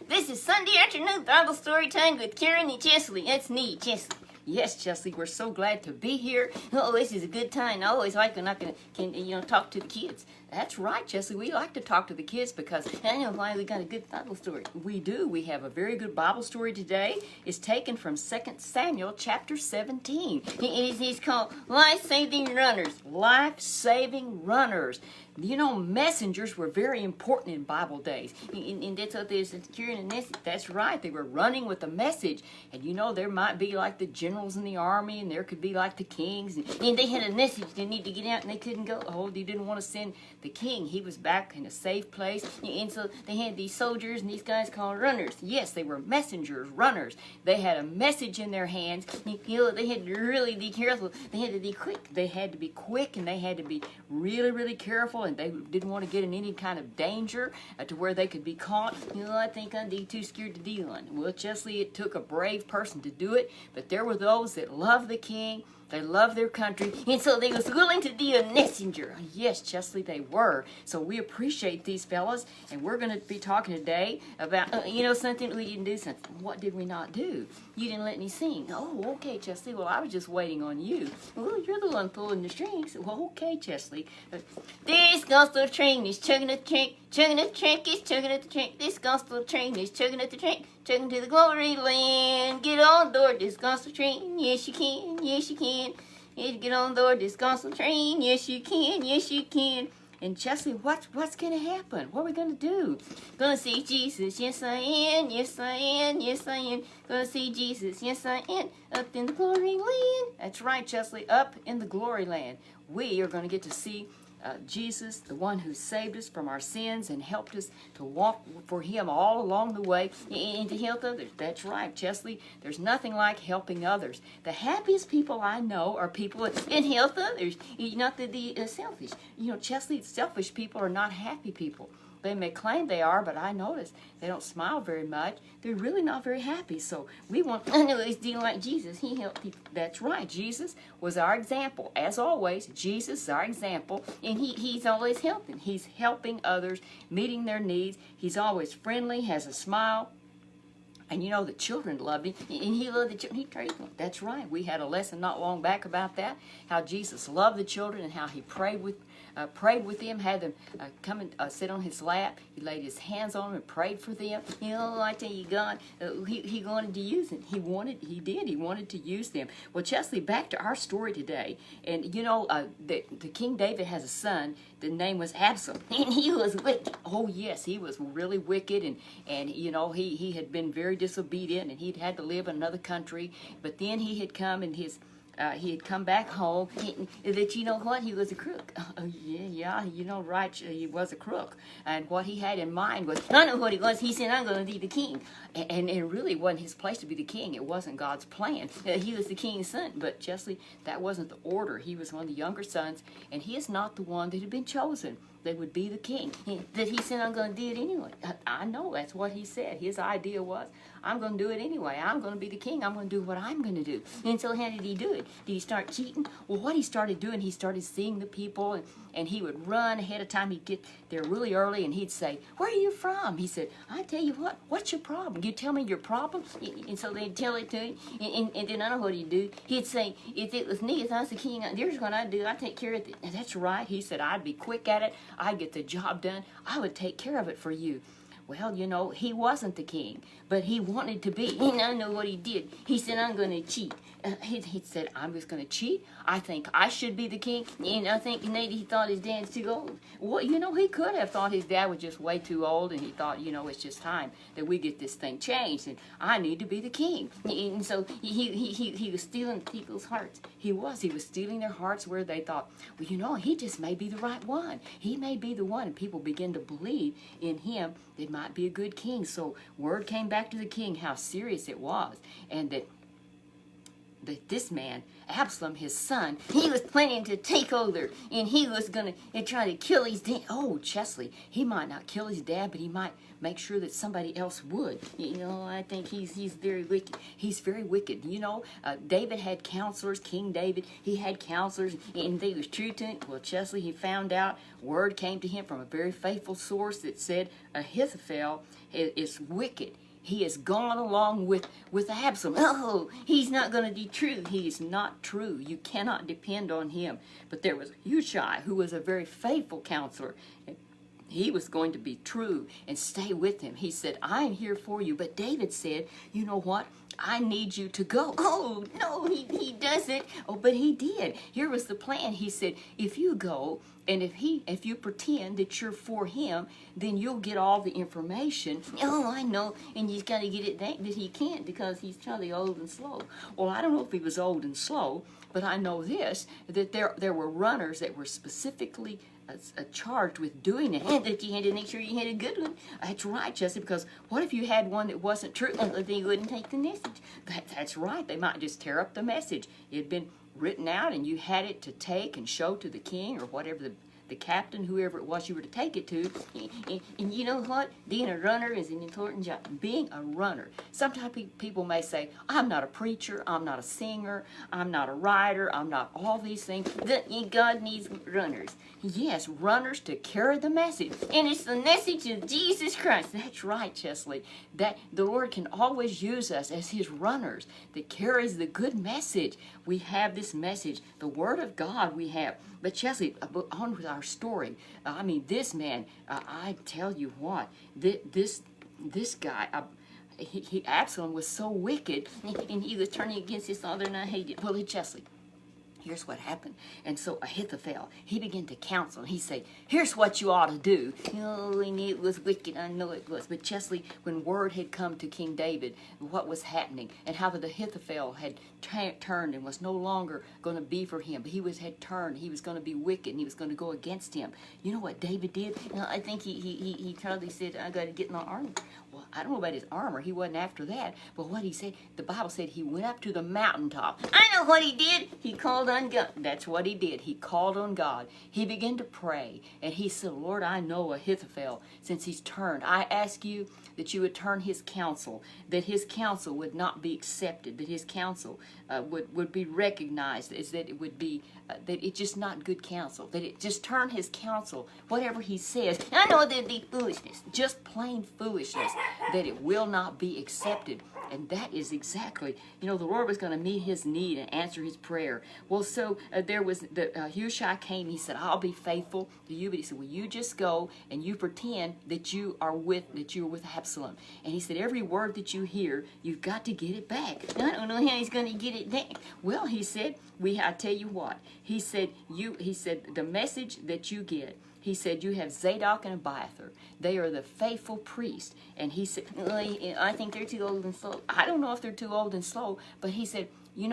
This is Sunday afternoon Bible story time with Karen and Chesley. That's me, Chesley. Yes, Chesley, we're so glad to be here. Oh, this is a good time. I always like when I can talk to the kids. That's right, Chesley. We like to talk to the kids because I know why we got a good Bible story. We do. We have a very good Bible story today. It's taken from 2 Samuel chapter 17. It's called Life-Saving Runners. Life-Saving Runners. You know, messengers were very important in Bible days. And that's what there's securing a message. That's right. They were running with a message. And you know, there might be like the generals in the army, and there could be like the kings. And they had a message they need to get out, and they couldn't go. Oh, they didn't want to send the king. He was back in a safe place. And so they had these soldiers and these guys called runners. Yes, they were messengers, runners. They had a message in their hands. You know, they had to really be careful. They had to be quick. They had to be quick, and they had to be really, really careful. And they didn't want to get in any kind of danger to where they could be caught. You know, I think I'd be too scared to do one. Well, Chesley, it took a brave person to do it, but there were those that loved the king. They loved their country, and so they was willing to be a messenger. Yes, Chesley, they were. So we appreciate these fellas, and we're going to be talking today about, something we didn't do something. What did we not do? You didn't let me sing. Oh, okay, Chesley. Well, I was just waiting on you. Well, you're the one pulling the strings. Well, okay, Chesley. This gospel train is chugging at the train. Chugging at the track is chugging at the track. This gospel train is chugging at the track. Chugging to the glory land. Get on board this gospel train. Yes, you can. Yes, you can. Get on board this gospel train. Yes, you can. Yes, you can. And Chesley, what's going to happen? What are we going to do? Going to see Jesus. Yes, I am. Yes, I am. Yes, I am. Going to see Jesus. Yes, I am. Up in the glory land. That's right, Chesley. Up in the glory land. We are going to get to see Jesus, the one who saved us from our sins and helped us to walk for him all along the way and to help others. That's right, Chesley. There's nothing like helping others. The happiest people I know are people that help others, not the selfish. You know, Chesley, selfish people are not happy people. They may claim they are, but I notice they don't smile very much. They're really not very happy. So we want, I know he's dealing like Jesus. He helped people. That's right. Jesus was our example. As always, Jesus is our example. And he's always helping. He's helping others, meeting their needs. He's always friendly, has a smile. And you know, the children loved him, and he loved the children. He treated them. That's right. We had a lesson not long back about that, how Jesus loved the children and how he prayed with them, had them come and sit on his lap. He laid his hands on them and prayed for them. You know, I tell you, God, he wanted to use them. He wanted to use them. Well, Chesley, back to our story today. And you know, the King David has a son. The name was Absalom, and he was wicked. Oh yes, he was really wicked, and you know, he had been very disobedient, and he'd had to live in another country. But then he had come and he had come back home. That you know what? He was a crook. Yeah, you know, right? He was a crook. And what he had in mind was, I know what he was. He said, I'm going to be the king. And it really wasn't his place to be the king. It wasn't God's plan. He was the king's son. But Chesley, that wasn't the order. He was one of the younger sons, and he is not the one that had been chosen. That would be the king. That he said, I'm going to do it anyway. I know that's what he said. His idea was, I'm going to do it anyway. I'm going to be the king. I'm going to do what I'm going to do. And so how did he do it? Did he start cheating? Well, what he started doing, he started seeing the people, and he would run ahead of time. He'd get there really early, and he'd say, where are you from? He said, I tell you what, what's your problem? You tell me your problem? And so they'd tell it to him, and then I know what he'd do. He'd say, if it was me, if I was the king, here's what I'd do. I'd take care of it. And that's right. He said, I'd be quick at it. I'd get the job done. I would take care of it for you. Well, you know, he wasn't the king, but he wanted to be. And I know what he did. He said, I'm going to cheat. He said, I'm just going to cheat. I think I should be the king. And I think maybe he thought his dad's too old. Well, you know, he could have thought his dad was just way too old, and he thought, you know, it's just time that we get this thing changed, and I need to be the king. And so he was stealing people's hearts. He was stealing their hearts where they thought, well, you know, he just may be the right one. He may be the one. And people begin to believe in him. It might be a good king. So word came back to the king how serious it was, and that that this man, Absalom, his son, he was planning to take over, and he was going to try to kill his dad. Oh, Chesley, he might not kill his dad, but he might make sure that somebody else would. I think he's very wicked. He's very wicked. David had counselors. King David, he had counselors, and they was true to him. Well, Chesley, he found out, word came to him from a very faithful source that said Ahithophel is wicked. He has gone along with Absalom. Oh, he's not going to be true. He is not true. You cannot depend on him. But there was Hushai, who was a very faithful counselor. He was going to be true and stay with him. He said, I'm here for you. But David said, you know what? I need you to go. Oh, no, he doesn't. Oh, but he did. Here was the plan. He said, if you go, and if you pretend that you're for him, then you'll get all the information. Oh, I know. And you've got to get it that he can't because he's probably old and slow. Well, I don't know if he was old and slow, but I know this, that there were runners that were specifically charged with doing it, and that you had to make sure you had a good one. That's right, Chesley, because what if you had one that wasn't true? They wouldn't take the message. That's right. They might just tear up the message. It had been written out, and you had it to take and show to the king or whatever the captain, whoever it was you were to take it to. And you know what? Being a runner is an important job. Being a runner. Sometimes people may say, I'm not a preacher, I'm not a singer, I'm not a writer, I'm not all these things. God needs runners. Yes, runners to carry the message. And it's the message of Jesus Christ. That's right, Chesley. That the Lord can always use us as his runners that carries the good message. We have this message, the Word of God we have. But Chesley, on with our story. This man, I tell you what, this guy, Absalom was so wicked, and he was turning against his father, and I hated. Well, Chesley, here's what happened. And so Ahithophel, he began to counsel. He said, here's what you ought to do. And it was wicked. I know it was. But Chesley, when word had come to King David, what was happening, and how that Ahithophel had turned and was no longer going to be for him, but had turned. He was going to be wicked, and he was going to go against him. You know what David did? I think he probably said, I got to get my armor. Well, I don't know about his armor. He wasn't after that. But what he said, the Bible said he went up to the mountaintop. I know what he did. He called on God. That's what he did. He called on God. He began to pray. And he said, Lord, I know Ahithophel, since he's turned. I ask you that you would turn his counsel, that his counsel would not be accepted, that his counsel would be recognized, as that it would be, that it's just not good counsel, that it just turn his counsel, whatever he says. I know there'd be foolishness, just plain foolishness, that it will not be accepted. And that is exactly, the Lord was going to meet his need and answer his prayer. Well, so there was, Hushai came, he said, I'll be faithful to you. But he said, well, you just go and you pretend that you're with Absalom. And he said, every word that you hear, you've got to get it back. I don't know how he's going to get it back. Well, he said, I tell you what, he said, the message that you get, he said, you have Zadok and Abiathar. They are the faithful priests. And he said, I think they're too old and slow. I don't know if they're too old and slow, but he said, we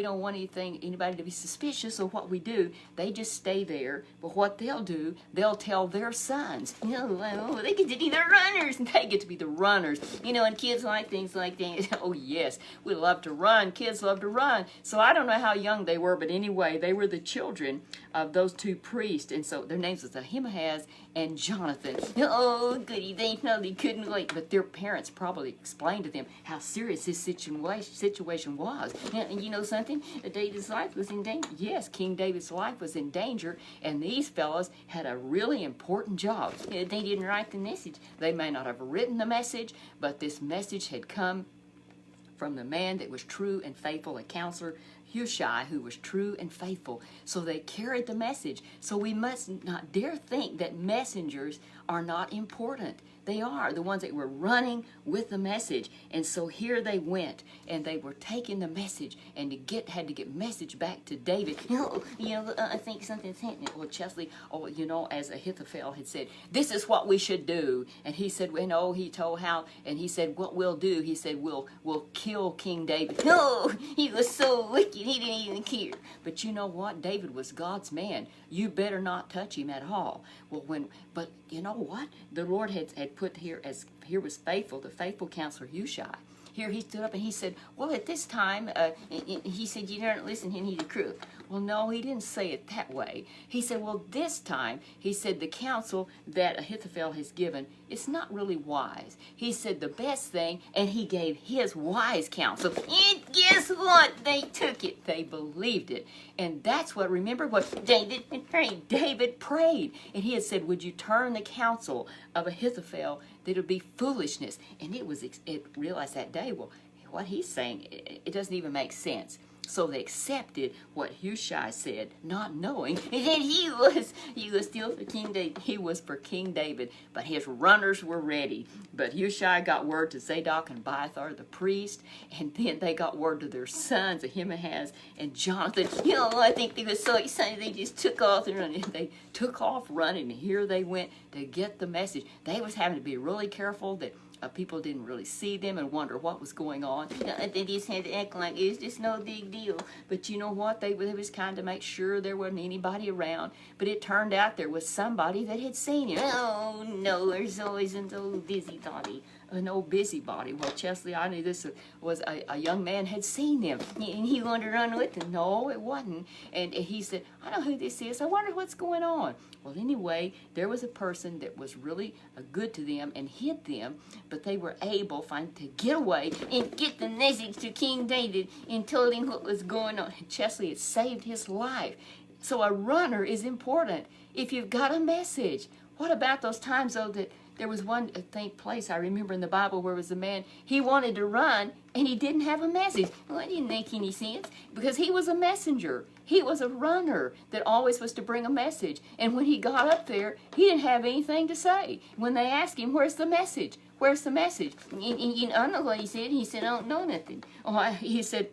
don't want anybody to be suspicious of what we do. They just stay there. But what they'll do, they'll tell their sons. They get to be the runners. They get to be the runners. And kids like things like that. Oh, yes, we love to run. Kids love to run. So I don't know how young they were, but anyway, they were the children of those two priests. And so their names was Ahimaaz and Jonathan. Oh, goody, they probably couldn't wait. But their parents probably explained to them how serious this situation was. And you know something? David's life was in danger. Yes, King David's life was in danger, and these fellows had a really important job. They didn't write the message. They may not have written the message, but this message had come from the man that was true and faithful, a counselor, Hushai, who was true and faithful. So they carried the message. So we must not dare think that messengers are not important. They are the ones that were running with the message. And so here they went, and they were taking the message, and had to get message back to David. I think something's happening. Well, Chesley, as Ahithophel had said, this is what we should do. And he said, he told how, and he said, what we'll do, he said, we'll kill King David. No, he was so wicked, he didn't even care. But you know what? David was God's man. You better not touch him at all. Well, but you know what? The Lord had put here was faithful, the faithful counselor Hushai. here he stood up and he said, well, at this time, he said, you don't listen, he needs a crew. Well, no, he didn't say it that way. He said, well, this time, he said, the counsel that Ahithophel has given, it's not really wise. He said the best thing, and he gave his wise counsel. And guess what? They took it. They believed it. And that's what, remember what David prayed? David prayed. And he had said, would you turn the counsel of Ahithophel that it would be foolishness? And it realized that day, well, what he's saying, it doesn't even make sense. So they accepted what Hushai said, not knowing that he was still for King David. He was for King David, but his runners were ready. But Hushai got word to Zadok and Abiathar, the priest, and then they got word to their sons, Ahimaaz and Jonathan. You know, I think they were so excited they just took off and running. They took off running, and here they went to get the message. They was having to be really careful that people didn't really see them and wonder what was going on. They just had to act like it's just no big deal. But you know what? They was kind to make sure there wasn't anybody around. But it turned out there was somebody that had seen him. Oh no, there's always an old busybody. An old busybody. Well, Chesley, I knew this was a young man had seen them. And he wanted to run with them. No, it wasn't. And he said, I know who this is. I wonder what's going on. Well, anyway, there was a person that was really good to them and hid them, but they were able to get away and get the message to King David and told him what was going on. And Chesley, it saved his life. So a runner is important if you've got a message. What about those times, though, that there was one place I remember in the Bible where was a man, he wanted to run and he didn't have a message. Well, it didn't make any sense because he was a messenger. He was a runner that always was to bring a message. And when he got up there, he didn't have anything to say. When they asked him, where's the message? Where's the message? And I don't know what he said. He said, I don't know nothing. He said,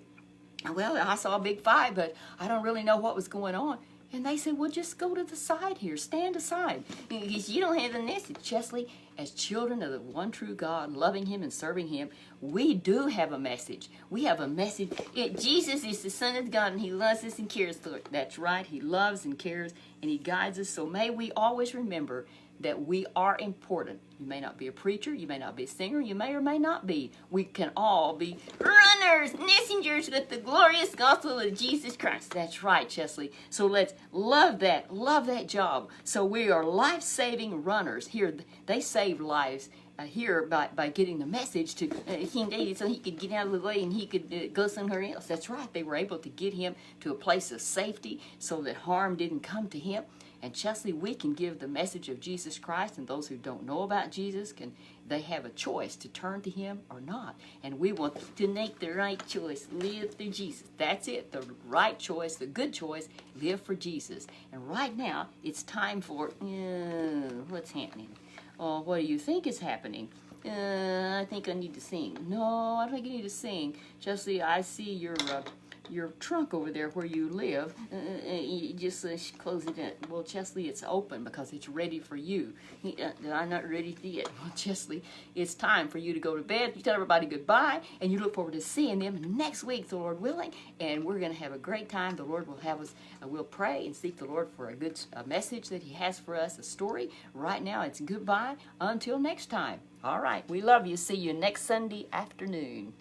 well, I saw a big fight, but I don't really know what was going on. And they said, well, just go to the side here. Stand aside. Because you don't have the message. Chesley, as children of the one true God, loving him and serving him, we do have a message. We have a message. Jesus is the Son of God, and he loves us and cares for us. That's right. He loves and cares, and he guides us. So may we always remember that we are important. You may not be a preacher, you may not be a singer, you may or may not be. We can all be runners, messengers with the glorious gospel of Jesus Christ. That's right, Chesley. So let's love that job. So we are life-saving runners. Here, they save lives here by getting the message to King David so he could get out of the way and he could go somewhere else. That's right. They were able to get him to a place of safety so that harm didn't come to him. And Chesley, we can give the message of Jesus Christ, and those who don't know about Jesus, they have a choice to turn to him or not. And we want to make the right choice, live through Jesus. That's it, the right choice, the good choice, live for Jesus. And right now, it's time for, what's happening? Oh, what do you think is happening? I think I need to sing. No, I don't think you need to sing. Chesley, I see your trunk over there where you live. You just close it in. Well, Chesley, it's open because it's ready for you. I'm not ready yet. Well, Chesley, it's time for you to go to bed. You tell everybody goodbye, and you look forward to seeing them next week, the Lord willing, and we're going to have a great time. The Lord will have us, we'll pray and seek the Lord for a good message that he has for us, a story. Right now, it's goodbye until next time. All right, we love you. See you next Sunday afternoon.